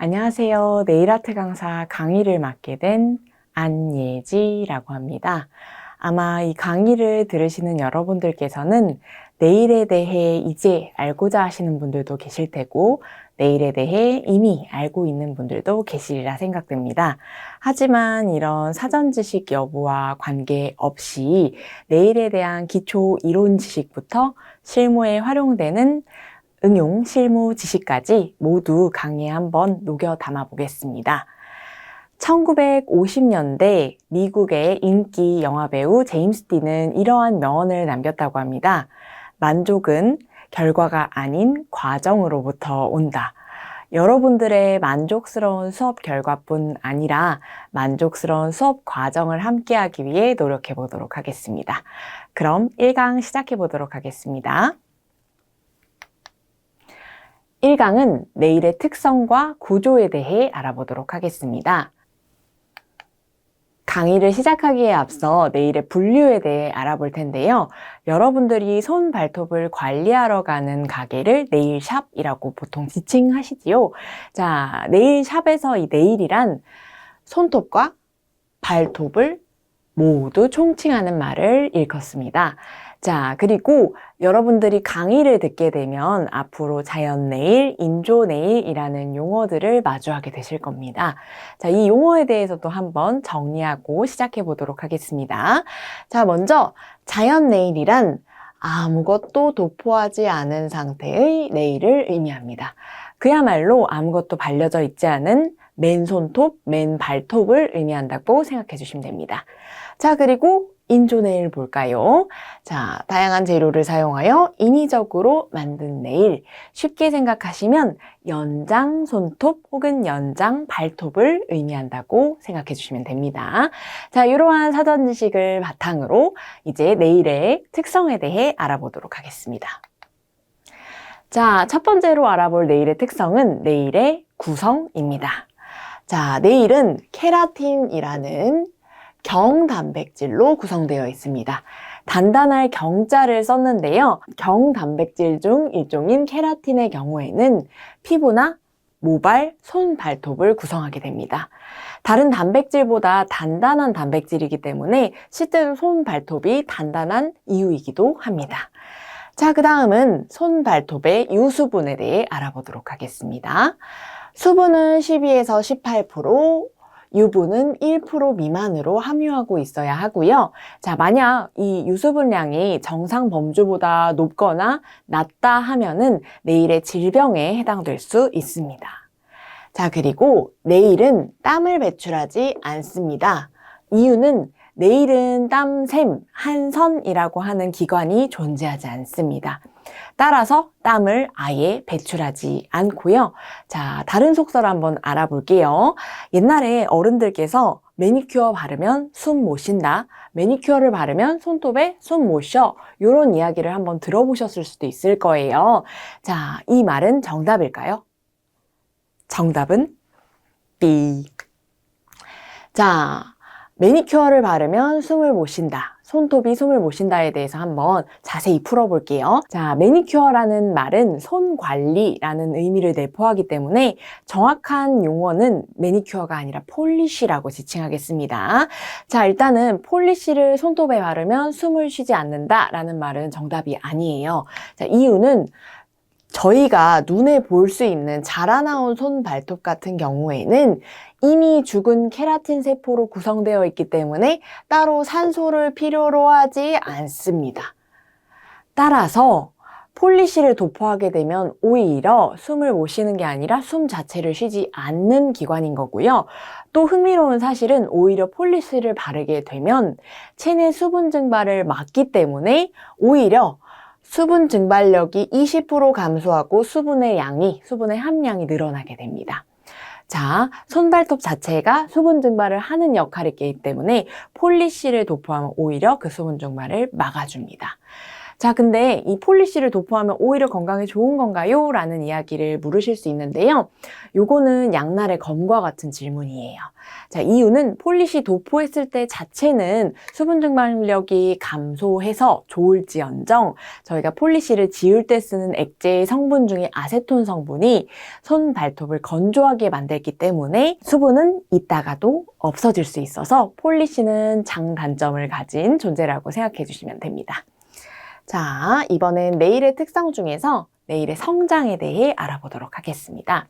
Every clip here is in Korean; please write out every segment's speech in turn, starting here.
안녕하세요. 네일아트 강사 강의를 맡게 된 안예지라고 합니다. 아마 이 강의를 들으시는 여러분들께서는 네일에 대해 이제 알고자 하시는 분들도 계실 테고, 네일에 대해 이미 알고 있는 분들도 계시리라 생각됩니다. 하지만 이런 사전 지식 여부와 관계없이 네일에 대한 기초 이론 지식부터 실무에 활용되는 응용 실무 지식까지 모두 강의에 한번 녹여 담아 보겠습니다. 1950년대 미국의 인기 영화배우 제임스 딘은 이러한 명언을 남겼다고 합니다. 만족은 결과가 아닌 과정으로부터 온다. 여러분들의 만족스러운 수업 결과뿐 아니라 만족스러운 수업 과정을 함께하기 위해 노력해 보도록 하겠습니다. 그럼 1강 시작해 보도록 하겠습니다. 1강은 네일의 특성과 구조에 대해 알아보도록 하겠습니다. 강의를 시작하기에 앞서 네일의 분류에 대해 알아볼 텐데요. 여러분들이 손 발톱을 관리하러 가는 가게를 네일샵이라고 보통 지칭하시지요. 자, 네일샵에서 이 네일이란 손톱과 발톱을 모두 총칭하는 말을 일컫습니다. 자, 그리고 여러분들이 강의를 듣게 되면 앞으로 자연네일, 인조네일이라는 용어들을 마주하게 되실 겁니다. 자, 이 용어에 대해서도 한번 정리하고 시작해 보도록 하겠습니다. 자, 먼저 자연네일이란 아무것도 도포하지 않은 상태의 네일을 의미합니다. 그야말로 아무것도 발려져 있지 않은 맨손톱, 맨발톱을 의미한다고 생각해 주시면 됩니다. 자, 그리고 인조네일 볼까요? 자, 다양한 재료를 사용하여 인위적으로 만든 네일. 쉽게 생각하시면 연장 손톱 혹은 연장 발톱을 의미한다고 생각해 주시면 됩니다. 자, 이러한 사전 지식을 바탕으로 이제 네일의 특성에 대해 알아보도록 하겠습니다. 자, 첫 번째로 알아볼 네일의 특성은 네일의 구성입니다. 자, 네일은 케라틴이라는 경단백질로 구성되어 있습니다. 단단할 경자를 썼는데요. 경단백질 중 일종인 케라틴의 경우에는 피부나 모발, 손, 발톱을 구성하게 됩니다. 다른 단백질보다 단단한 단백질이기 때문에 실제로 손, 발톱이 단단한 이유이기도 합니다. 자, 그 다음은 손, 발톱의 유수분에 대해 알아보도록 하겠습니다. 수분은 12에서 18%, 유분은 1% 미만으로 함유하고 있어야 하고요. 자, 만약 이 유수분량이 정상 범주보다 높거나 낮다 하면은 네일의 질병에 해당될 수 있습니다. 자, 그리고 네일은 땀을 배출하지 않습니다. 이유는 네일은 땀샘, 한선이라고 하는 기관이 존재하지 않습니다. 따라서 땀을 아예 배출하지 않고요. 자, 다른 속설 한번 알아볼게요. 옛날에 어른들께서 매니큐어 바르면 숨 못 쉰다. 매니큐어를 바르면 손톱에 숨 못 쉬어. 이런 이야기를 한번 들어보셨을 수도 있을 거예요. 자, 이 말은 정답일까요? 정답은 B. 자, 매니큐어를 바르면 숨을 못 쉰다. 손톱이 숨을 못 쉰다에 대해서 한번 자세히 풀어볼게요. 자, 매니큐어라는 말은 손 관리라는 의미를 내포하기 때문에 정확한 용어는 매니큐어가 아니라 폴리쉬라고 지칭하겠습니다. 자, 일단은 폴리쉬를 손톱에 바르면 숨을 쉬지 않는다라는 말은 정답이 아니에요. 자, 이유는 저희가 눈에 볼 수 있는 자라나온 손, 발톱 같은 경우에는 이미 죽은 케라틴 세포로 구성되어 있기 때문에 따로 산소를 필요로 하지 않습니다. 따라서 폴리쉬를 도포하게 되면 오히려 숨을 못 쉬는 게 아니라 숨 자체를 쉬지 않는 기관인 거고요. 또 흥미로운 사실은 오히려 폴리쉬를 바르게 되면 체내 수분 증발을 막기 때문에 오히려 수분 증발력이 20% 감소하고 수분의 함량이 늘어나게 됩니다. 자, 손발톱 자체가 수분 증발을 하는 역할이 있기 때문에 폴리쉬를 도포하면 오히려 그 수분 증발을 막아줍니다. 자, 근데 이 폴리시를 도포하면 오히려 건강에 좋은 건가요? 라는 이야기를 물으실 수 있는데요. 요거는 양날의 검과 같은 질문이에요. 자, 이유는 폴리시 도포했을 때 자체는 수분 증발력이 감소해서 좋을지언정 저희가 폴리시를 지울 때 쓰는 액제의 성분 중에 아세톤 성분이 손 발톱을 건조하게 만들기 때문에 수분은 있다가도 없어질 수 있어서 폴리시는 장단점을 가진 존재라고 생각해 주시면 됩니다. 자, 이번엔 네일의 특성 중에서 네일의 성장에 대해 알아보도록 하겠습니다.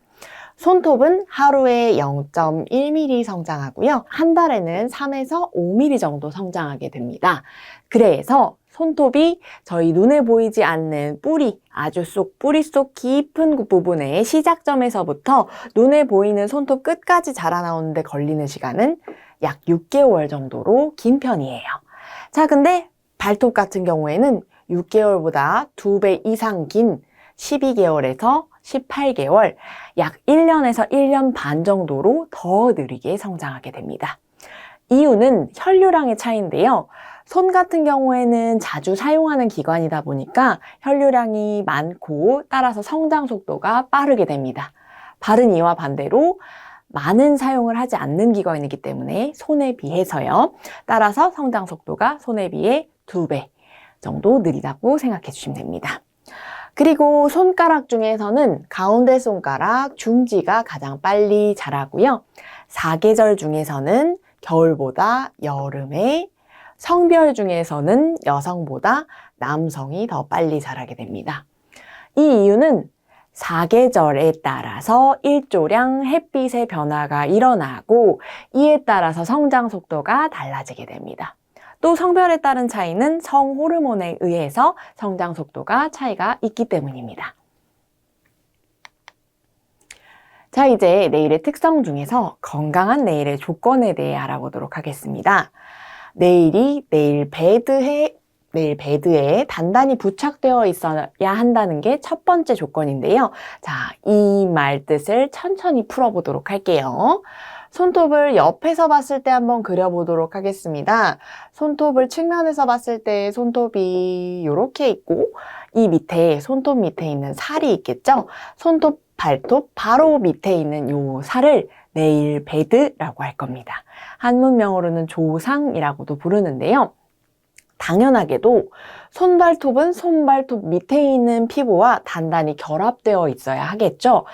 손톱은 하루에 0.1mm 성장하고요. 한 달에는 3에서 5mm 정도 성장하게 됩니다. 그래서 손톱이 저희 눈에 보이지 않는 뿌리, 아주 뿌리 속 깊은 부분의 시작점에서부터 눈에 보이는 손톱 끝까지 자라나오는데 걸리는 시간은 약 6개월 정도로 긴 편이에요. 자, 근데 발톱 같은 경우에는 6개월보다 2배 이상 긴 12개월에서 18개월, 약 1년에서 1년 반 정도로 더 느리게 성장하게 됩니다. 이유는 혈류량의 차이인데요. 손 같은 경우에는 자주 사용하는 기관이다 보니까 혈류량이 많고 따라서 성장 속도가 빠르게 됩니다. 바른 이와 반대로 많은 사용을 하지 않는 기관이기 때문에 손에 비해서요. 따라서 성장 속도가 손에 비해 2배 정도 느리다고 생각해 주시면 됩니다. 그리고 손가락 중에서는 가운데 손가락, 중지가 가장 빨리 자라고요. 사계절 중에서는 겨울보다 여름에, 성별 중에서는 여성보다 남성이 더 빨리 자라게 됩니다. 이 이유는 사계절에 따라서 일조량 햇빛의 변화가 일어나고 이에 따라서 성장 속도가 달라지게 됩니다. 또 성별에 따른 차이는 성호르몬에 의해서 성장 속도가 차이가 있기 때문입니다. 자, 이제 네일의 특성 중에서 건강한 네일의 조건에 대해 알아보도록 하겠습니다. 네일이 네일 베드에 단단히 부착되어 있어야 한다는 게 첫 번째 조건인데요. 자, 이 말 뜻을 천천히 풀어보도록 할게요. 손톱을 옆에서 봤을 때 한번 그려보도록 하겠습니다. 손톱을 측면에서 봤을 때 손톱이 이렇게 있고 이 밑에 손톱 밑에 있는 살이 있겠죠? 손톱, 발톱 바로 밑에 있는 이 살을 네일 베드라고 할 겁니다. 한문명으로는 조상이라고도 부르는데요. 당연하게도 손발톱은 손발톱 밑에 있는 피부와 단단히 결합되어 있어야 하겠죠?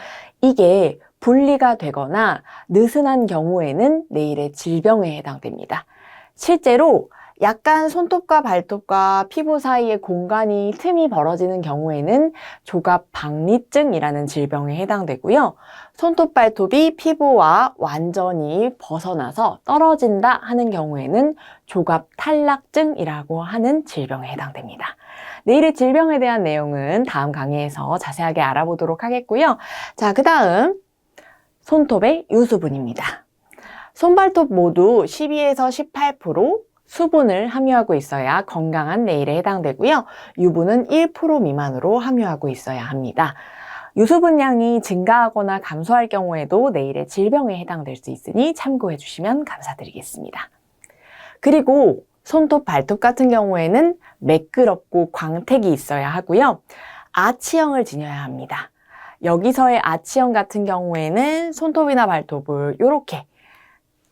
이게 분리가 되거나 느슨한 경우에는 네일의 질병에 해당됩니다. 실제로 약간 손톱과 발톱과 피부 사이에 공간이 틈이 벌어지는 경우에는 조갑박리증이라는 질병에 해당되고요. 손톱 발톱이 피부와 완전히 벗어나서 떨어진다 하는 경우에는 조갑탈락증이라고 하는 질병에 해당됩니다. 네일의 질병에 대한 내용은 다음 강의에서 자세하게 알아보도록 하겠고요. 자, 그 다음 손톱의 유수분입니다. 손발톱 모두 12에서 18% 수분을 함유하고 있어야 건강한 네일에 해당되고요. 유분은 1% 미만으로 함유하고 있어야 합니다. 유수분량이 증가하거나 감소할 경우에도 네일의 질병에 해당될 수 있으니 참고해 주시면 감사드리겠습니다. 그리고 손톱, 발톱 같은 경우에는 매끄럽고 광택이 있어야 하고요. 아치형을 지녀야 합니다. 여기서의 아치형 같은 경우에는 손톱이나 발톱을 이렇게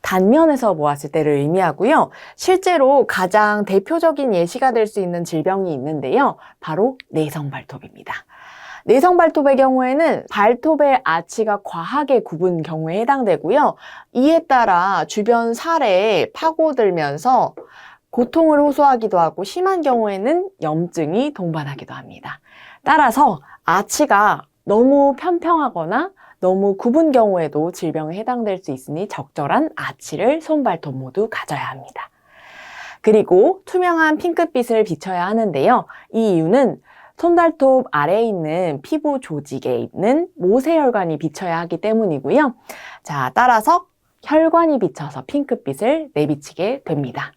단면에서 모았을 때를 의미하고요. 실제로 가장 대표적인 예시가 될 수 있는 질병이 있는데요. 바로 내성발톱입니다. 내성발톱의 경우에는 발톱의 아치가 과하게 굽은 경우에 해당되고요. 이에 따라 주변 살에 파고들면서 고통을 호소하기도 하고 심한 경우에는 염증이 동반하기도 합니다. 따라서 아치가 너무 평평하거나 너무 굽은 경우에도 질병에 해당될 수 있으니 적절한 아치를 손발톱 모두 가져야 합니다. 그리고 투명한 핑크빛을 비춰야 하는데요. 이 이유는 손발톱 아래에 있는 피부 조직에 있는 모세혈관이 비쳐야 하기 때문이고요. 자, 따라서 혈관이 비쳐서 핑크빛을 내비치게 됩니다.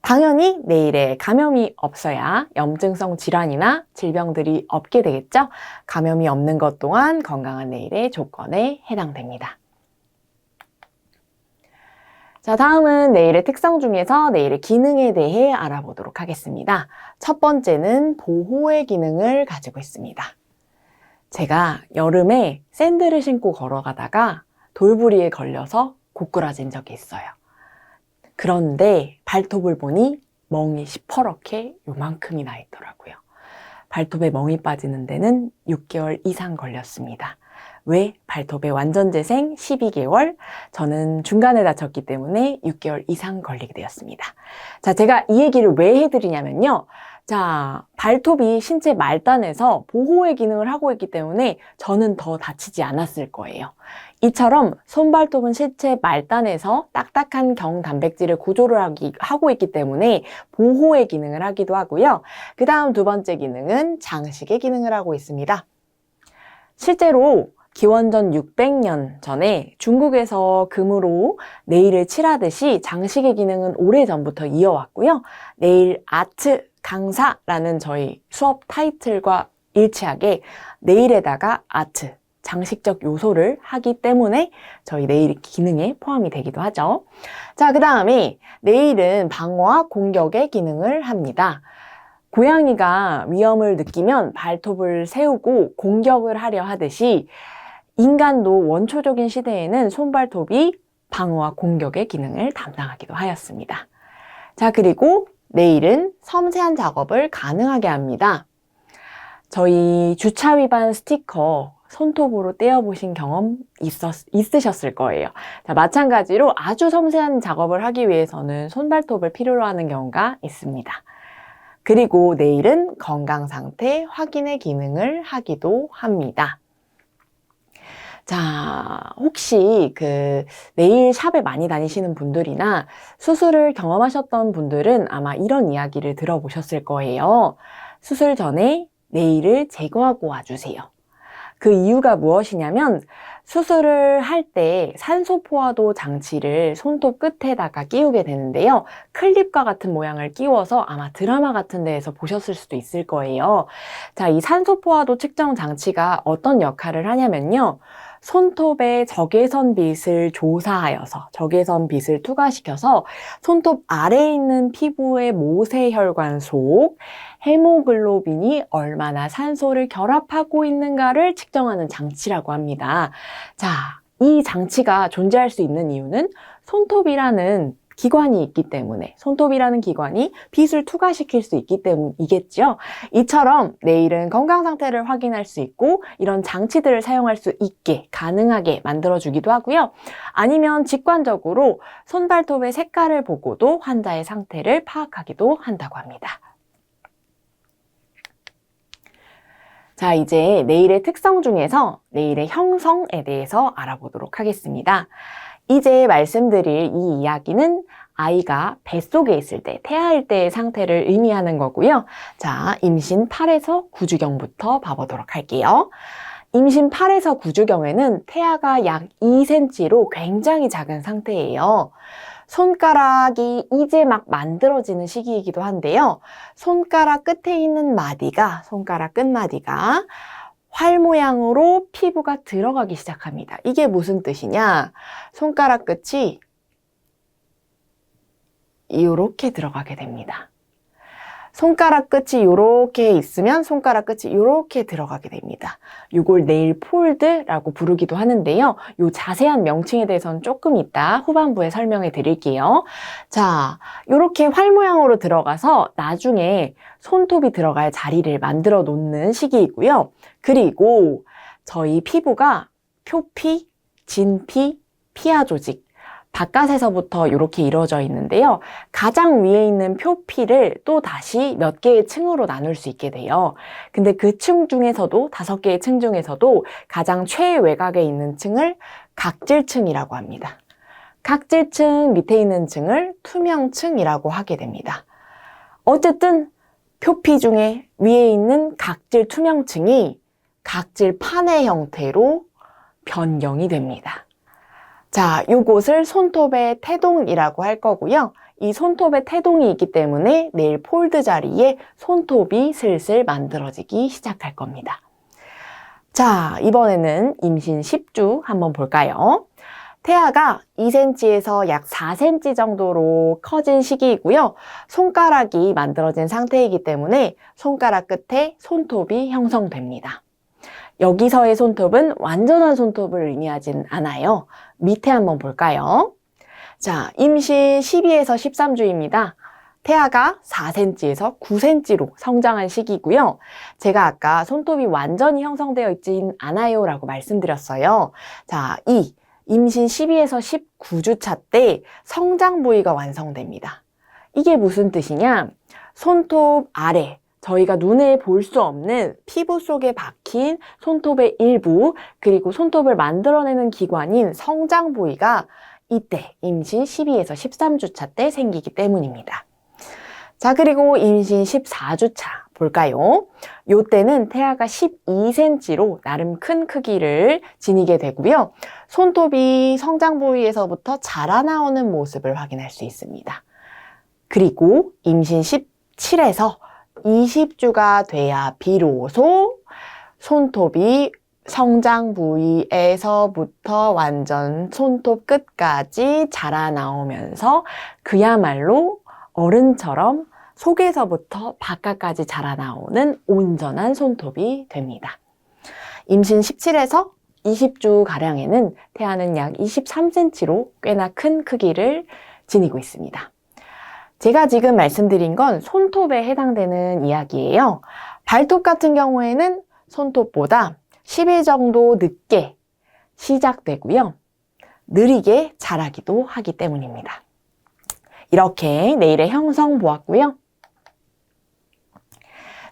당연히 네일에 감염이 없어야 염증성 질환이나 질병들이 없게 되겠죠. 감염이 없는 것 또한 건강한 네일의 조건에 해당됩니다. 자, 다음은 네일의 특성 중에서 네일의 기능에 대해 알아보도록 하겠습니다. 첫 번째는 보호의 기능을 가지고 있습니다. 제가 여름에 샌들을 신고 걸어가다가 돌부리에 걸려서 고꾸라진 적이 있어요. 그런데 발톱을 보니 멍이 시퍼렇게 요만큼이 나 있더라고요. 발톱에 멍이 빠지는 데는 6개월 이상 걸렸습니다. 왜? 발톱의 완전 재생 12개월, 저는 중간에 다쳤기 때문에 6개월 이상 걸리게 되었습니다. 자, 제가 이 얘기를 왜 해드리냐면요. 자, 발톱이 신체 말단에서 보호의 기능을 하고 있기 때문에 저는 더 다치지 않았을 거예요. 이처럼 손발톱은 신체 말단에서 딱딱한 경단백질을 구조를 하고 있기 때문에 보호의 기능을 하기도 하고요. 그 다음 두 번째 기능은 장식의 기능을 하고 있습니다. 실제로 기원전 600년 전에 중국에서 금으로 네일을 칠하듯이 장식의 기능은 오래전부터 이어왔고요. 네일 아트 강사라는 저희 수업 타이틀과 일치하게 네일에다가 아트, 장식적 요소를 하기 때문에 저희 네일 기능에 포함이 되기도 하죠. 자, 그 다음에 네일은 방어와 공격의 기능을 합니다. 고양이가 위험을 느끼면 발톱을 세우고 공격을 하려 하듯이 인간도 원초적인 시대에는 손발톱이 방어와 공격의 기능을 담당하기도 하였습니다. 자, 그리고 네일은 섬세한 작업을 가능하게 합니다. 저희 주차 위반 스티커 손톱으로 떼어보신 경험 있으셨을 거예요. 자, 마찬가지로 아주 섬세한 작업을 하기 위해서는 손발톱을 필요로 하는 경우가 있습니다. 그리고 네일은 건강 상태 확인의 기능을 하기도 합니다. 자, 혹시 네일 샵에 많이 다니시는 분들이나 수술을 경험하셨던 분들은 아마 이런 이야기를 들어보셨을 거예요. 수술 전에 네일을 제거하고 와주세요. 그 이유가 무엇이냐면 수술을 할 때 산소 포화도 장치를 손톱 끝에다가 끼우게 되는데요. 클립과 같은 모양을 끼워서 아마 드라마 같은 데에서 보셨을 수도 있을 거예요. 자, 이 산소 포화도 측정 장치가 어떤 역할을 하냐면요. 손톱의 적외선 빛을 조사하여서 적외선 빛을 투과시켜서 손톱 아래에 있는 피부의 모세혈관 속 헤모글로빈이 얼마나 산소를 결합하고 있는가를 측정하는 장치라고 합니다. 자, 이 장치가 존재할 수 있는 이유는 손톱이라는 기관이 있기 때문에, 손톱이라는 기관이 빛을 투과시킬 수 있기 때문이겠죠. 이처럼 네일은 건강 상태를 확인할 수 있고 이런 장치들을 사용할 수 있게 가능하게 만들어주기도 하고요. 아니면 직관적으로 손발톱의 색깔을 보고도 환자의 상태를 파악하기도 한다고 합니다. 자, 이제 네일의 특성 중에서 네일의 형성에 대해서 알아보도록 하겠습니다. 이제 말씀드릴 이 이야기는 아이가 뱃속에 있을 때, 태아일 때의 상태를 의미하는 거고요. 자, 임신 8에서 9주경부터 봐보도록 할게요. 임신 8에서 9주경에는 태아가 약 2cm로 굉장히 작은 상태예요. 손가락이 이제 막 만들어지는 시기이기도 한데요. 손가락 끝에 있는 마디가, 손가락 끝마디가 활 모양으로 피부가 들어가기 시작합니다. 이게 무슨 뜻이냐? 손가락 끝이 이렇게 들어가게 됩니다. 손가락 끝이 이렇게 있으면 손가락 끝이 이렇게 들어가게 됩니다. 이걸 네일 폴드라고 부르기도 하는데요. 이 자세한 명칭에 대해서는 조금 이따 후반부에 설명해 드릴게요. 자, 이렇게 활 모양으로 들어가서 나중에 손톱이 들어갈 자리를 만들어 놓는 시기이고요. 그리고 저희 피부가 표피, 진피, 피하 조직, 바깥에서부터 이렇게 이루어져 있는데요. 가장 위에 있는 표피를 또 다시 몇 개의 층으로 나눌 수 있게 돼요. 근데 그 층 중에서도 5개의 층 중에서도 가장 최외곽에 있는 층을 각질층이라고 합니다. 각질층 밑에 있는 층을 투명층이라고 하게 됩니다. 어쨌든 표피 중에 위에 있는 각질 투명층이 각질 판의 형태로 변경이 됩니다. 자, 요것을 손톱의 태동이라고 할 거고요. 이 손톱의 태동이 있기 때문에 네일 폴드 자리에 손톱이 슬슬 만들어지기 시작할 겁니다. 자, 이번에는 임신 10주 한번 볼까요? 태아가 2cm에서 약 4cm 정도로 커진 시기이고요. 손가락이 만들어진 상태이기 때문에 손가락 끝에 손톱이 형성됩니다. 여기서의 손톱은 완전한 손톱을 의미하진 않아요. 밑에 한번 볼까요? 자, 임신 12에서 13주입니다. 태아가 4cm에서 9cm로 성장한 시기고요. 제가 아까 손톱이 완전히 형성되어 있진 않아요 라고 말씀드렸어요. 자, 임신 12에서 19주차 때 성장 부위가 완성됩니다. 이게 무슨 뜻이냐? 손톱 아래, 저희가 눈에 볼 수 없는 피부 속에 박힌 손톱의 일부, 그리고 손톱을 만들어내는 기관인 성장 부위가 이때 임신 12에서 13주차 때 생기기 때문입니다. 자, 그리고 임신 14주차 볼까요? 요때는 태아가 12cm로 나름 큰 크기를 지니게 되고요. 손톱이 성장 부위에서부터 자라나오는 모습을 확인할 수 있습니다. 그리고 임신 17에서 20주가 돼야 비로소 손톱이 성장 부위에서부터 완전 손톱 끝까지 자라나오면서 그야말로 어른처럼 속에서부터 바깥까지 자라나오는 온전한 손톱이 됩니다. 임신 17에서 20주가량에는 태아는 약 23cm로 꽤나 큰 크기를 지니고 있습니다. 제가 지금 말씀드린 건 손톱에 해당되는 이야기예요. 발톱 같은 경우에는 손톱보다 10일 정도 늦게 시작되고요. 느리게 자라기도 하기 때문입니다. 이렇게 네일의 형성 보았고요.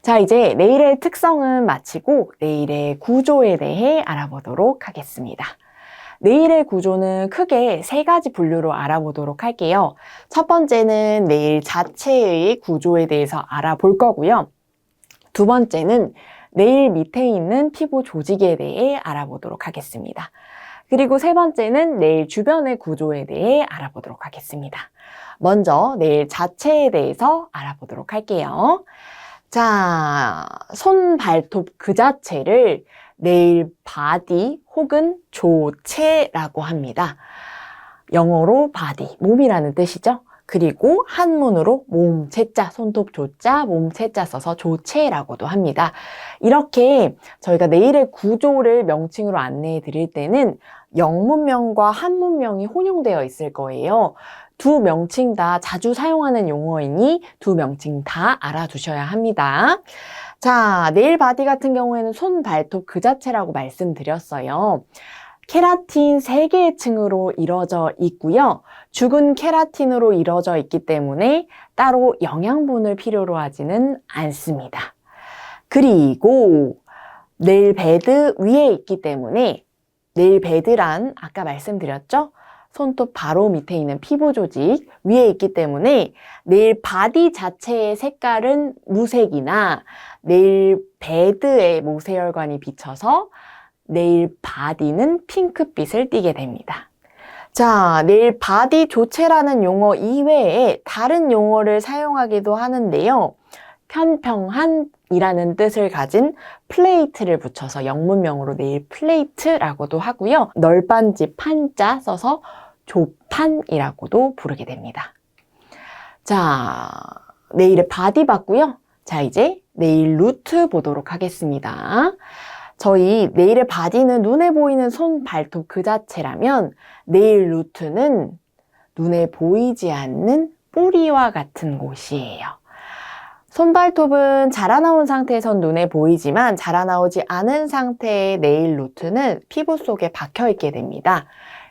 자, 이제 네일의 특성은 마치고 네일의 구조에 대해 알아보도록 하겠습니다. 네일의 구조는 크게 3가지 분류로 알아보도록 할게요. 첫 번째는 네일 자체의 구조에 대해서 알아볼 거고요. 두 번째는 네일 밑에 있는 피부 조직에 대해 알아보도록 하겠습니다. 그리고 세 번째는 네일 주변의 구조에 대해 알아보도록 하겠습니다. 먼저 네일 자체에 대해서 알아보도록 할게요. 자, 손, 발톱 그 자체를 네일 바디 혹은 조체라고 합니다. 영어로 바디, 몸이라는 뜻이죠. 그리고 한문으로 몸체자, 손톱 조자, 몸체자 써서 조체라고도 합니다. 이렇게 저희가 네일의 구조를 명칭으로 안내해 드릴 때는 영문명과 한문명이 혼용되어 있을 거예요. 두 명칭 다 자주 사용하는 용어이니 두 명칭 다 알아두셔야 합니다. 자, 네일 바디 같은 경우에는 손, 발톱 그 자체라고 말씀드렸어요. 케라틴 3개의 층으로 이루어져 있고요. 죽은 케라틴으로 이루어져 있기 때문에 따로 영양분을 필요로 하지는 않습니다. 그리고 네일 베드 위에 있기 때문에 네일 베드란 아까 말씀드렸죠? 손톱 바로 밑에 있는 피부 조직 위에 있기 때문에 네일 바디 자체의 색깔은 무색이나 네일 베드의 모세혈관이 비쳐서 네일 바디는 핑크빛을 띠게 됩니다. 자, 네일 바디 조체라는 용어 이외에 다른 용어를 사용하기도 하는데요. 편평한이라는 뜻을 가진 플레이트를 붙여서 영문명으로 네일 플레이트라고도 하고요. 널빤지 판자 써서 조판이라고도 부르게 됩니다. 자, 네일의 바디 봤고요. 자, 이제 네일 루트 보도록 하겠습니다. 저희 네일의 바디는 눈에 보이는 손, 발톱 그 자체라면 네일 루트는 눈에 보이지 않는 뿌리와 같은 곳이에요. 손발톱은 자라나온 상태에선 눈에 보이지만 자라나오지 않은 상태의 네일 루트는 피부 속에 박혀있게 됩니다.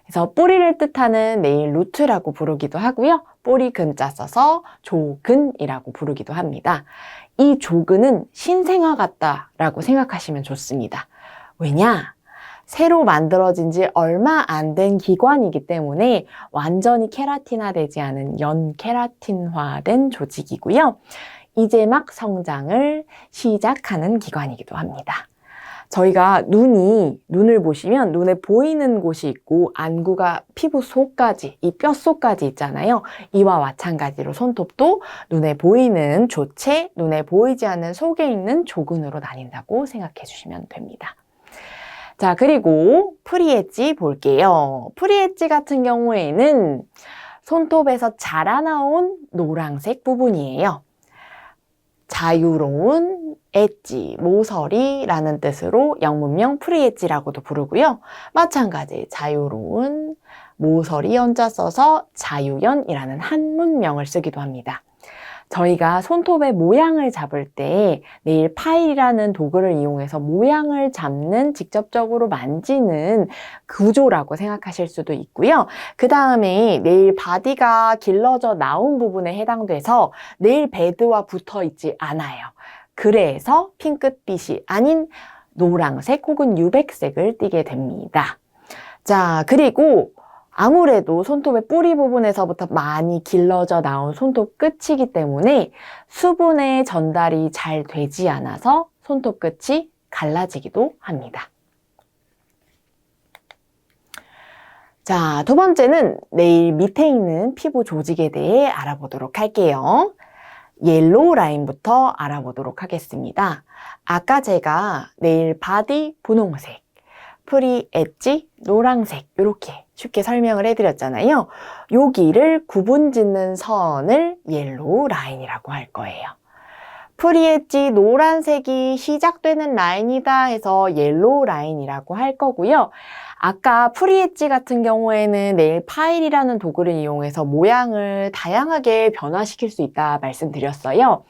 그래서 뿌리를 뜻하는 네일 루트라고 부르기도 하고요. 뿌리 근자 써서 조근이라고 부르기도 합니다. 이 조근은 신생아 같다라고 생각하시면 좋습니다. 왜냐? 새로 만들어진 지 얼마 안 된 기관이기 때문에 완전히 케라틴화되지 않은 연케라틴화된 조직이고요. 이제 막 성장을 시작하는 기관이기도 합니다. 저희가 눈을 보시면 눈에 보이는 곳이 있고 안구가 피부 속까지, 이 뼈 속까지 있잖아요. 이와 마찬가지로 손톱도 눈에 보이는 조체, 눈에 보이지 않는 속에 있는 조근으로 나뉜다고 생각해 주시면 됩니다. 자, 그리고 프리엣지 볼게요. 프리엣지 같은 경우에는 손톱에서 자라나온 노란색 부분이에요. 자유로운 엣지, 모서리라는 뜻으로 영문명 프리엣지라고도 부르고요. 마찬가지 자유로운 모서리 연자 써서 자유연이라는 한문명을 쓰기도 합니다. 저희가 손톱의 모양을 잡을 때 네일 파일이라는 도구를 이용해서 모양을 잡는, 직접적으로 만지는 구조라고 생각하실 수도 있고요. 그 다음에 네일 바디가 길러져 나온 부분에 해당돼서 네일 베드와 붙어 있지 않아요. 그래서 핑크빛이 아닌 노란색 혹은 유백색을 띠게 됩니다. 자, 그리고 아무래도 손톱의 뿌리 부분에서부터 많이 길러져 나온 손톱 끝이기 때문에 수분의 전달이 잘 되지 않아서 손톱 끝이 갈라지기도 합니다. 자, 두 번째는 네일 밑에 있는 피부 조직에 대해 알아보도록 할게요. 옐로우 라인부터 알아보도록 하겠습니다. 아까 제가 네일 바디 분홍색, 프리 엣지 노란색 이렇게 쉽게 설명을 해드렸잖아요. 여기를 구분 짓는 선을 옐로우 라인이라고 할 거예요. 프리 엣지 노란색이 시작되는 라인이다 해서 옐로우 라인이라고 할 거고요. 아까 프리 엣지 같은 경우에는 네일 파일이라는 도구를 이용해서 모양을 다양하게 변화시킬 수 있다 말씀드렸어요.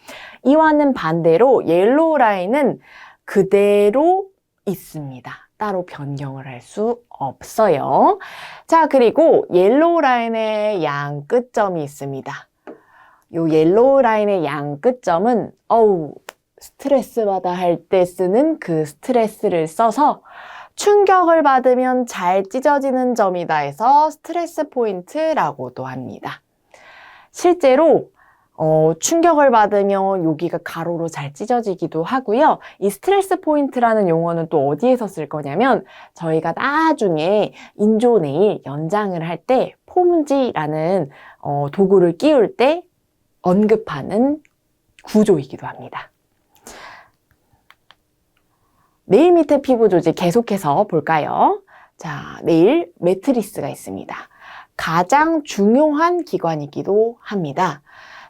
이와는 반대로 옐로우 라인은 그대로 있습니다. 따로 변경을 할 수 없어요. 자, 그리고 옐로우 라인의 양 끝점이 있습니다. 요 옐로우 라인의 양 끝점은 스트레스 받아 할 때 쓰는 그 스트레스를 써서 충격을 받으면 잘 찢어지는 점이다 해서 스트레스 포인트라고도 합니다. 실제로 충격을 받으면 여기가 가로로 잘 찢어지기도 하고요. 이 스트레스 포인트라는 용어는 또 어디에서 쓸 거냐면 저희가 나중에 인조 네일 연장을 할 때 폼지라는 도구를 끼울 때 언급하는 구조이기도 합니다. 네일 밑에 피부 조직 계속해서 볼까요? 자, 네일 매트리스가 있습니다. 가장 중요한 기관이기도 합니다.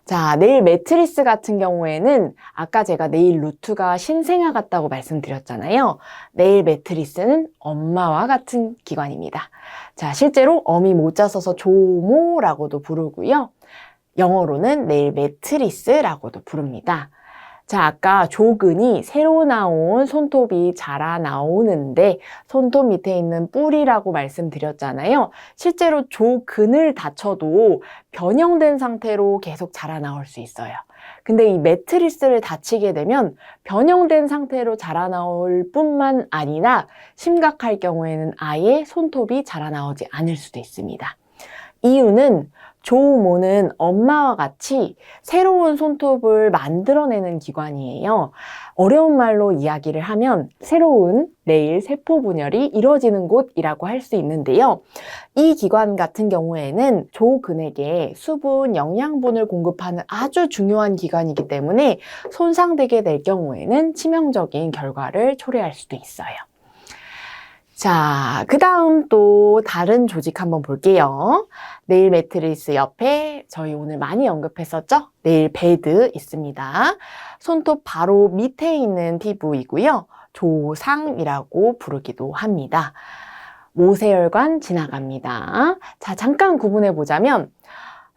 자, 네일 매트리스 같은 경우에는 아까 제가 네일 루트가 신생아 같다고 말씀드렸잖아요. 네일 매트리스는 엄마와 같은 기관입니다. 자, 실제로 어미 모자 써서 조모라고도 부르고요. 영어로는 네일 매트리스라고도 부릅니다. 자, 아까 조근이 새로 나온 손톱이 자라 나오는데 손톱 밑에 있는 뿌리라고 말씀드렸잖아요. 실제로 조근을 다쳐도 변형된 상태로 계속 자라 나올 수 있어요. 근데 이 매트리스를 다치게 되면 변형된 상태로 자라 나올 뿐만 아니라 심각할 경우에는 아예 손톱이 자라 나오지 않을 수도 있습니다. 이유는 조모는 엄마와 같이 새로운 손톱을 만들어내는 기관이에요. 어려운 말로 이야기를 하면 새로운 네일 세포 분열이 이루어지는 곳이라고 할 수 있는데요. 이 기관 같은 경우에는 조근에게 수분, 영양분을 공급하는 아주 중요한 기관이기 때문에 손상되게 될 경우에는 치명적인 결과를 초래할 수도 있어요. 자, 그 다음 또 다른 조직 한번 볼게요. 네일 매트리스 옆에 저희 오늘 많이 언급했었죠? 네일 베드 있습니다. 손톱 바로 밑에 있는 피부이고요. 조상이라고 부르기도 합니다. 모세혈관 지나갑니다. 자, 잠깐 구분해 보자면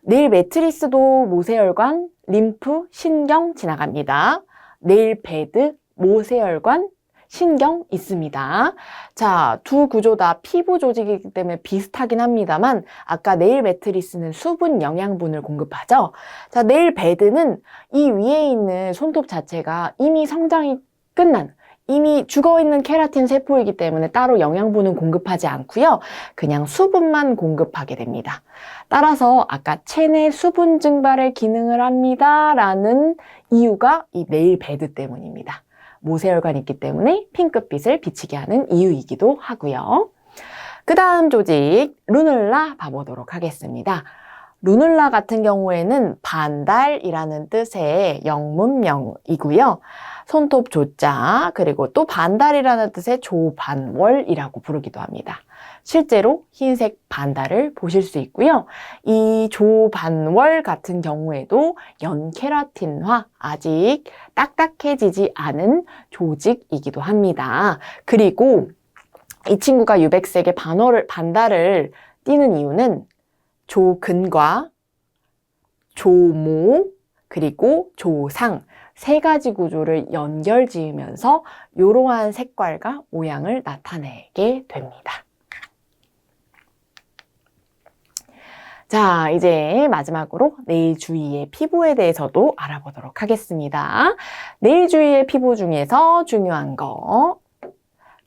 네일 매트리스도 모세혈관, 림프, 신경 지나갑니다. 네일 베드, 모세혈관, 신경 있습니다. 자, 두 구조 다 피부 조직이기 때문에 비슷하긴 합니다만 아까 네일 매트리스는 수분 영양분을 공급하죠. 자, 네일 베드는 이 위에 있는 손톱 자체가 이미 성장이 끝난 이미 죽어있는 케라틴 세포이기 때문에 따로 영양분은 공급하지 않고요. 그냥 수분만 공급하게 됩니다. 따라서 아까 체내 수분 증발의 기능을 합니다 라는 이유가 이 네일 베드 때문입니다. 모세혈관이 있기 때문에 핑크빛을 비치게 하는 이유이기도 하고요. 그 다음 조직 루눌라 봐보도록 하겠습니다. 루눌라 같은 경우에는 반달이라는 뜻의 영문명이고요. 손톱 조자, 그리고 또 반달이라는 뜻의 조반월이라고 부르기도 합니다. 실제로 흰색 반달을 보실 수 있고요. 이 조반월 같은 경우에도 연케라틴화, 아직 딱딱해지지 않은 조직이기도 합니다. 그리고 이 친구가 유백색의 반달을 띠는 이유는 조근과 조모, 그리고 조상, 세 가지 구조를 연결 지으면서 이러한 색깔과 모양을 나타내게 됩니다. 자, 이제 마지막으로 네일 주위의 피부에 대해서도 알아보도록 하겠습니다. 네일 주위의 피부 중에서 중요한 거,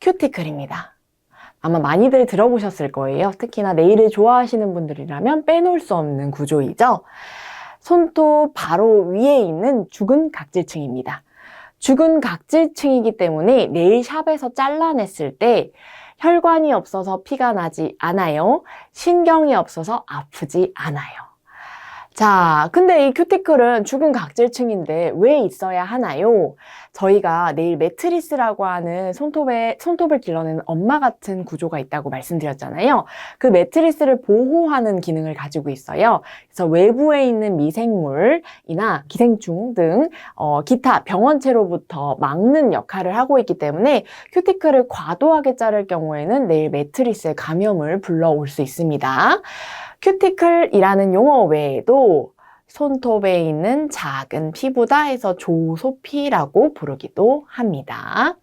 큐티클입니다. 아마 많이들 들어보셨을 거예요. 특히나 네일을 좋아하시는 분들이라면 빼놓을 수 없는 구조이죠. 손톱 바로 위에 있는 죽은 각질층입니다. 죽은 각질층이기 때문에 네일샵에서 잘라냈을 때 혈관이 없어서 피가 나지 않아요. 신경이 없어서 아프지 않아요. 자, 근데 이 큐티클은 죽은 각질층인데 왜 있어야 하나요? 저희가 네일 매트리스라고 하는 손톱을 길러내는 엄마 같은 구조가 있다고 말씀드렸잖아요. 그 매트리스를 보호하는 기능을 가지고 있어요. 그래서 외부에 있는 미생물이나 기생충 등 기타 병원체로부터 막는 역할을 하고 있기 때문에 큐티클을 과도하게 자를 경우에는 네일 매트리스에 감염을 불러올 수 있습니다. 큐티클이라는 용어 외에도 손톱에 있는 작은 피부다 해서 조소피라고 부르기도 합니다.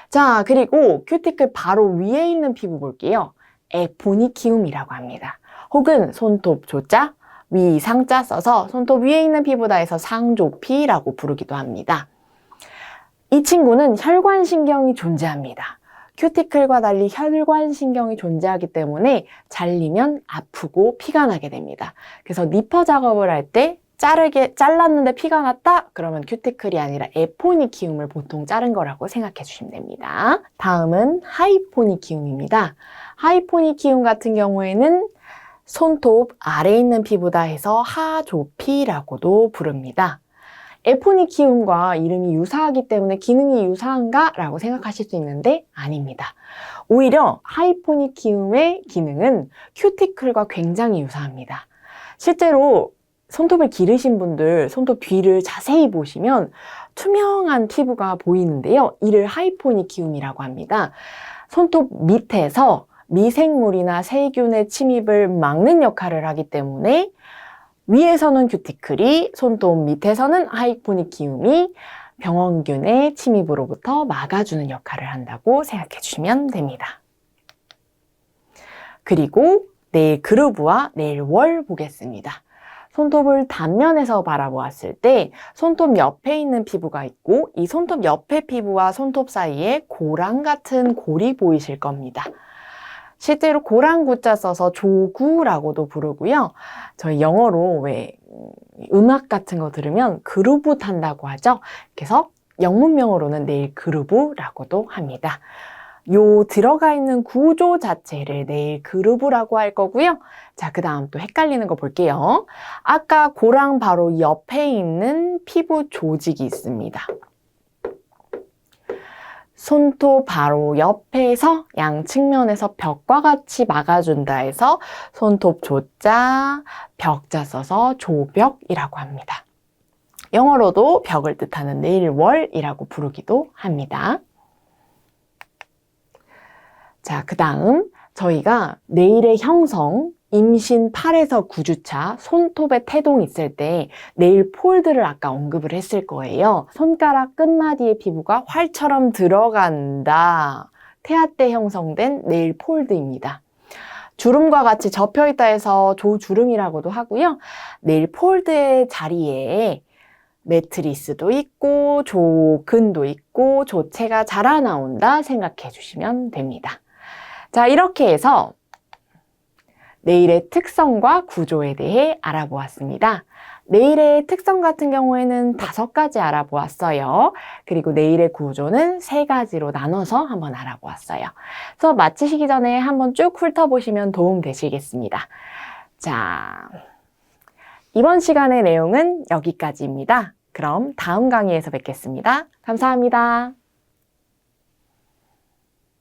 자, 그리고 큐티클 바로 위에 있는 피부 볼게요. 에포니키움이라고 합니다. 혹은 손톱 조자, 위 상자 써서 손톱 위에 있는 피부다 해서 상조피라고 부르기도 합니다. 이 친구는 혈관신경이 존재합니다. 큐티클과 달리 혈관신경이 존재하기 때문에 잘리면 아프고 피가 나게 됩니다. 그래서 니퍼 작업을 할 때 잘랐는데 피가 났다? 그러면 큐티클이 아니라 에포니키움을 보통 자른 거라고 생각해 주시면 됩니다. 다음은 하이포니키움입니다. 하이포니키움 같은 경우에는 손톱 아래에 있는 피부다 해서 하조피라고도 부릅니다. 에포니키움과 이름이 유사하기 때문에 기능이 유사한가? 라고 생각하실 수 있는데 아닙니다. 오히려 하이포니키움의 기능은 큐티클과 굉장히 유사합니다. 실제로 손톱을 기르신 분들 손톱 뒤를 자세히 보시면 투명한 피부가 보이는데요. 이를 하이포니키움이라고 합니다. 손톱 밑에서 미생물이나 세균의 침입을 막는 역할을 하기 때문에 위에서는 큐티클이, 손톱 밑에서는 하이포니키움이 병원균의 침입으로부터 막아주는 역할을 한다고 생각해 주시면 됩니다. 그리고 네일 그루브와 네일 월 보겠습니다. 손톱을 단면에서 바라보았을 때 손톱 옆에 있는 피부가 있고 이 손톱 옆에 피부와 손톱 사이에 고랑 같은 골이 보이실 겁니다. 실제로 고랑구자 써서 조구라고도 부르고요. 저희 영어로 왜 음악 같은 거 들으면 그루브 탄다고 하죠. 그래서 영문명으로는 네일 그루브라고도 합니다. 요 들어가 있는 구조 자체를 네일 그루브라고 할 거고요. 자, 그 다음 또 헷갈리는 거 볼게요. 아까 고랑 바로 옆에 있는 피부 조직이 있습니다. 손톱 바로 옆에서 양측면에서 벽과 같이 막아준다 해서 손톱 조자, 벽자 써서 조벽이라고 합니다. 영어로도 벽을 뜻하는 네일 월이라고 부르기도 합니다. 자, 그 다음 저희가 네일의 형성, 임신 8에서 9주차 손톱에 태동이 있을 때 네일 폴드를 아까 언급을 했을 거예요. 손가락 끝마디의 피부가 활처럼 들어간다. 태아 때 형성된 네일 폴드입니다. 주름과 같이 접혀있다 해서 조주름이라고도 하고요. 네일 폴드의 자리에 매트리스도 있고 조근도 있고 조체가 자라나온다 생각해 주시면 됩니다. 자, 이렇게 해서 네일의 특성과 구조에 대해 알아보았습니다. 네일의 특성 같은 경우에는 5가지 알아보았어요. 그리고 네일의 구조는 3가지로 나눠서 한번 알아보았어요. 수업 마치시기 전에 한번 쭉 훑어보시면 도움 되시겠습니다. 자, 이번 시간의 내용은 여기까지입니다. 그럼 다음 강의에서 뵙겠습니다. 감사합니다.